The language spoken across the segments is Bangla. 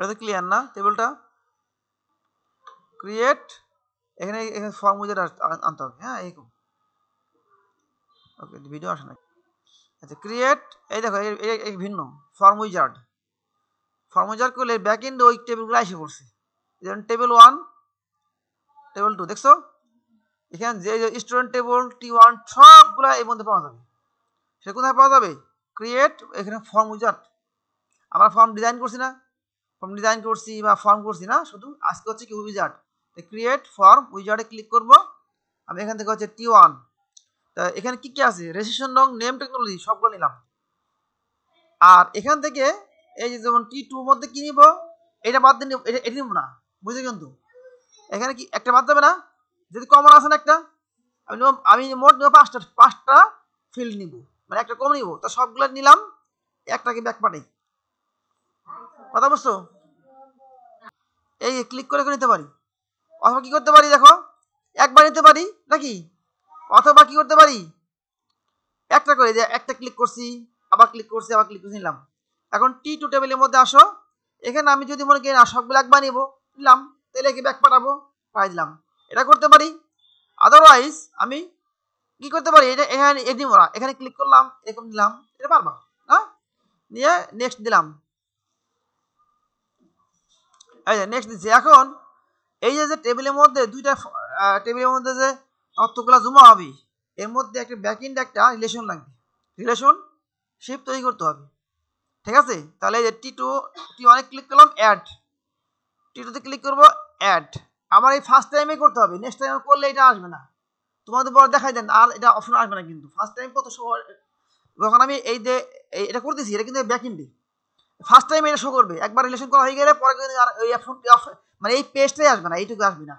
এটা তো ক্লিয়ার না? টেবিলটা ক্রিয়েট, এখানে ফর্ম উইজার্ড আনতে হবে। হ্যাঁ, এরকম। ওকে, ভিডিও আসে না। আচ্ছা, ক্রিয়েট, এই দেখো এই ভিন্ন ফর্ম উইজার্ড করলে ব্যাক এন্ডে ওই টেবিলগুলো এসে পড়ছে। যেমন টেবিল 1, টেবিল 2 দেখছো? এখানে যে স্টুডেন্ট টেবিল T1 সবগুলা এর মধ্যে পাওয়া যাবে। সেটা কোথায় পাওয়া যাবে? ক্রিয়েট, এখানে ফর্ম উইজার্ড। আমরা ফর্ম ডিজাইন করছি না, বা ফর্ম করছি না, শুধু আজকে হচ্ছে কি উইজার্ড। ক্রিয়েট ফর্ম উইজার্ডে ক্লিক করব। আমি এখান থেকে হচ্ছে T1, তা এখানে কি কি আছে, রেজিস্ট্রেশন রং, নেম, টেকনোলজি সবগুলো নিলাম। আর এখান থেকে এই যে যেমন T2 মধ্যে কি নিব, এটা বাদ দিয়ে এটা নিব না, বুঝে? কিন্তু এখানে কি একটা বাদ যাবে না? যদি কমন আছে না একটা, আমি মোট নেব পাঁচটা ফিল্ড নিব, মানে একটা কমন নিব, তো সবগুলো নিলাম, একটাকে ব্যাক পাঠাই। কথা বুঝছো? এই ক্লিক করে নিতে পারি, অথবা কি করতে পারি দেখো, একবার নিতে পারি নাকি, অথবা কি করতে পারি, একটা করে যে একটা ক্লিক করছি, আবার ক্লিক করছি, নিলাম। এখন T2 টেবিলের মধ্যে আসো, এখানে আমি যদি মনে করি না সবগুলো একবার নিব, নিলাম, তাহলে কি ব্যাক পাঠাবো, পাঠাই দিলাম। এটা করতে পারি। আদারওয়াইজ আমি কি করতে পারি, এটা এখানে এখানে ক্লিক করলাম, এরকম দিলাম, এটা পারবা না, নিয়ে নেক্সট দিলাম। এই যে নেক্সট দিচ্ছি। এখন এই যে টেবিলের মধ্যে দুইটা টেবিলের মধ্যে যে তথ্যগুলো জমা হবে, এর মধ্যে একটা ব্যাকএন্ড একটা রিলেশন লাগবে, রিলেশনশিপ তৈরি করতে হবে। ঠিক আছে? তাহলে এই যে T1 ক্লিক করলাম, অ্যাড। T2 তে ক্লিক করব, অ্যাড। আমার এই ফার্স্ট টাইমে করতে হবে, নেক্সট টাইম করলে এটা আসবে না। তোমাদের পরে দেখাই দেন, আর এটা অপশন আসবে না। কিন্তু ফার্স্ট টাইম কত সময়, যখন আমি এই যে এটা করতেছি, এটা কিন্তু ব্যাকএন্ডে ফার্স্ট টাইম এটা শো করবে। একবার রিলেশন করা হয়ে গেলে পরে কিন্তু আর ওই অপশন, মানে এই পেজটাই আসবে না, এইটুকু আসবে না।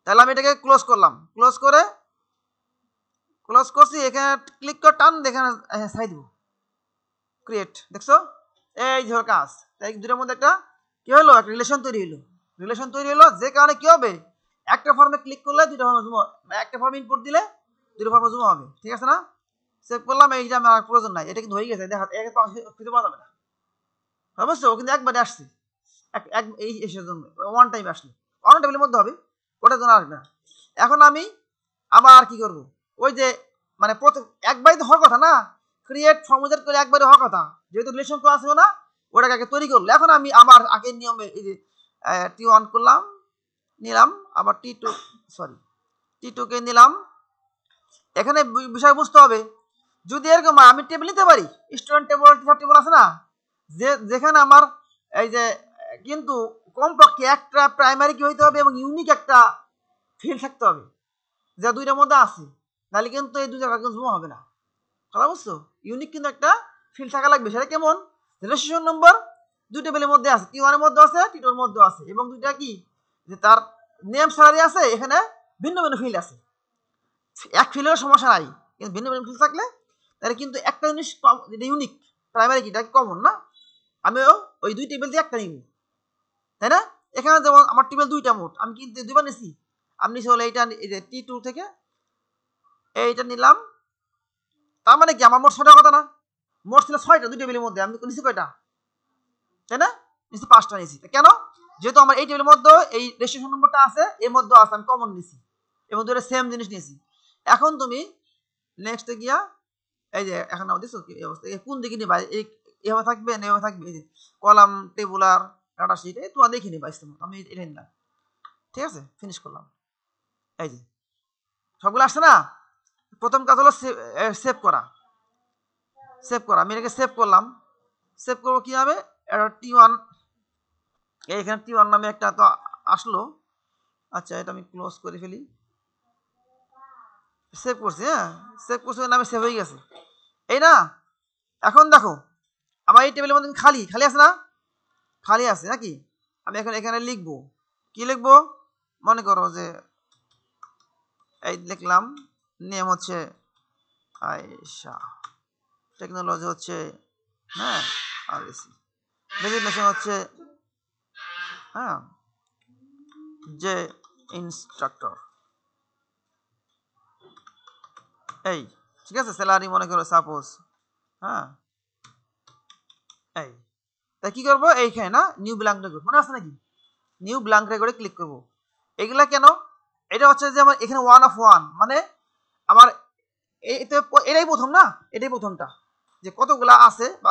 তাহলে আমি এটাকে ক্লোজ করলাম, ক্লোজ করছি, এখানে ক্লিক করে টান, এখানে ছাই দিব, ক্রিয়েট। দেখছো? এই যে কাজ, তাই দুটোর মধ্যে একটা কি হলো, একটা রিলেশন তৈরি হলো, যে কারণে কি হবে, একটা ফর্মে ক্লিক করলে দুটো ফর্মে জুম, একটা ফর্মে ইনপুট দিলে দুটো ফর্মে জুম হবে। ঠিক আছে না? সেভ করলাম, এই যে আমার প্রয়োজন নাই, এটা কিন্তু হয়ে গেছে, দেখা খুঁজে পাওয়া যাবে না। অবশ্যই ও কিন্তু একবারে আসছে, এই এসের জন্য ওয়ান টাইম আসলে অন টেবিলের মধ্যে হবে, ওটার জন্য আসবে না। এখন আমি আবার কি করব, ওই যে মানে প্রথম একবারই তো হওয়ার কথা না, ক্রিয়েট ফর্মুলেট করে একবারই হওয়ার কথা, যেহেতু রিলেশন ক্লাস হবে না, ওটাকে আগে তৈরি করলো। এখন আমি আবার আগের নিয়মে এই যে T1 করলাম, নিলাম, আবার T2 কে নিলাম। এখানে বিষয় বুঝতে হবে, যদি এরকম আমি টেবিল নিতে পারি, স্টুডেন্ট টেবিল, টিচার টেবিল আছে না, যেখানে আমার এই যে, কিন্তু কমপক্ষে একটা প্রাইমারি কি হইতে হবে এবং ইউনিক একটা ফিল্ড থাকতে হবে, যা দুইটার মধ্যে আছে, নাহলে কিন্তু এই দুই জায়গা জমা হবে না। কথা বুঝছো? ইউনিক কিন্তু একটা ফিল্ড থাকা লাগবে। সেটা কেমন? রেজিস্ট্রেশন নম্বর দুই টেবিলের মধ্যে আছে, T1 এর মধ্যে আছে, T2 এর মধ্যে আছে, এবং দুইটা কি, যে তার নেম স্যালারি আছে, এখানে ভিন্ন ভিন্ন ফিল্ড আছে। এক ফিল্ডের সমস্যা নাই, কিন্তু ভিন্ন ভিন্ন ফিল্ড থাকলে তাহলে কিন্তু একটা জিনিস ইউনিক, প্রাইমারি কিটা কমন না, আমিও ওই দুই টেবিল দিয়ে একটা নিব, তাই না? এখানে যেমন আমার টেবিল দুইটা, মোট আমি কিন্তু দুইবার নিছি। আমি নিছি হলো এইটা, এই যে T2 থেকে এইটা নিলাম, তার মানে কি আমার মোট 6টা কথা না, মোট ছিল 6টা দুই টেবিলের মধ্যে, আমি নিছি কয়টা, তাই না? নিছি 5টা নিছি। কেন? যেহেতু আমার এই টেবিলের মধ্যে এই রেজিস্ট্রেশন নম্বরটা আছে, এর মধ্যে আছে, আমি কমন নিছি এবং দুটো সেম জিনিস নিয়েছি। এখন তুমি নেক্সটে গিয়া এই যে এখন আমাদের দেখছো কি অবস্থা, কোন দিকে নিবা, এভাবে থাকবে না এভাবে থাকবে, এই যে কলাম, টেবুলার, ডাটা শিট, এই তোমার দেখে নিবা ইচ্ছা মতো। আমি এটা নিলাম, ঠিক আছে, ফিনিশ করলাম। এই যে সবগুলো আসছে না? প্রথম কাজ হলো সেভ করা। আমি এটাকে সেভ করলাম। সেভ করবো কিভাবে, T1, এখানে T1 নামে একটা তো আসলো। আচ্ছা, এটা আমি ক্লোজ করে ফেলি। সেভ করছি, হ্যাঁ সেভ করছি, নামে সেভ হয়ে গেছে, এই না? এখন দেখো আমার এই টেবিলের মধ্যে খালি আছে না, খালি আছে নাকি? আমি এখন এখানে লিখবো, কি লিখবো, মনে করো যে এই লিখলাম, নেম হচ্ছে আয়েশা, টেকনোলজি হচ্ছে, হ্যাঁ আরএসি, ডেজিগনেশন হচ্ছে, হ্যাঁ যে ইনস্ট্রাক্টর, এই ঠিক আছে। স্যালারি মনে করো সাপোজ, হ্যাঁ এই তাই কি করবো, এইখানে না নিউ ব্ল্যাঙ্ক রেকর্ড মনে আছে নাকি, নিউ ব্ল্যাঙ্ক রেকর্ডে ক্লিক করব। এগুলা কেন, এটা হচ্ছে যে আমার এখানে 1 of 1 মানে আমার এটাই প্রথম না, এটাই প্রথমটা যে কতগুলা আছে বা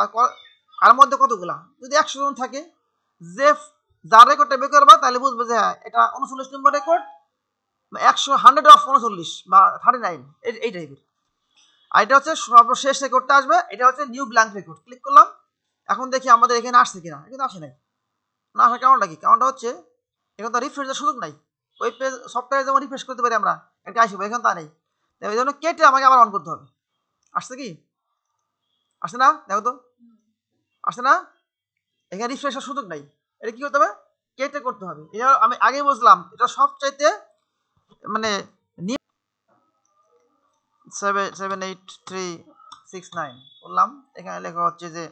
কার মধ্যে কতগুলা, যদি 100 জন থাকে যে যার রেকর্ডটা বের করবা তাহলে বুঝবে যে হ্যাঁ এটা 39 নম্বর রেকর্ড, 100 অফ 39 বা 39 এই টাইপের। আর এটা হচ্ছে সর্বশেষ রেকর্ডটা আসবে, এটা হচ্ছে নিউ ব্ল্যাঙ্ক রেকর্ড। ক্লিক করলাম, এখন দেখি আমাদের এখানে আসছে কিনা, এখানে আসে নাই। না আসার কারণটা কি, কারণটা হচ্ছে এখন তো রিফ্রেশের সুযোগ নাই। ওই পেজ সফটওয়্যারে যেমন রিফ্রেশ করতে পারি আমরা, এটা আসবে, এখন তা নেই। ওই জন্য কেটে আমাকে আবার অন করতে হবে। আসছে কি, আসছে না, দেখো তো আসছে না, এখানে রিফ্রেশের সুযোগ নাই। এটা কি করতে হবে, কেটে করতে হবে। এটা আমি আগেই বুঝলাম, এটা সবচাইতে মানে 78369 বললাম, এখানে লেখা হচ্ছে যে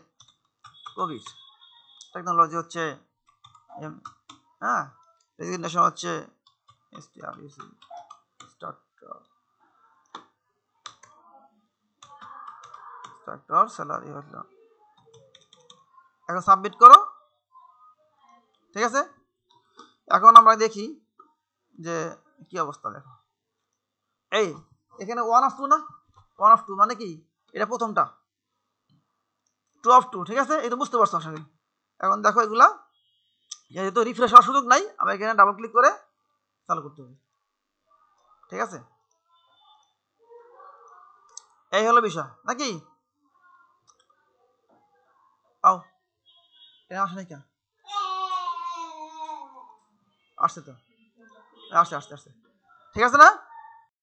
কবির টেকনোলজি হচ্ছে হ্যাঁ, রেজিগনেশন হচ্ছে স্ট্রাক্টর স্যালারি হলো। এখন সাবমিট করো, ঠিক আছে। এখন আমরা দেখি যে কি অবস্থা, দেখো এই এখানে 1 of 2 না, 1 of 2 মানে কি, এটা প্রথমটা 2 of 2, ঠিক আছে, এটা বুঝতে পারছো আশা করি। এখন দেখো এগুলা যেহেতু রিফ্রেশ হওয়ার সুযোগ নাই, আমি এখানে ডাবল ক্লিক করে চালু করতে হবে, ঠিক আছে। এই হলো বিষয় নাকি, আও এটা আসে নাই কেন, আসছে তো, আসছে আসছে আসছে, ঠিক আছে না।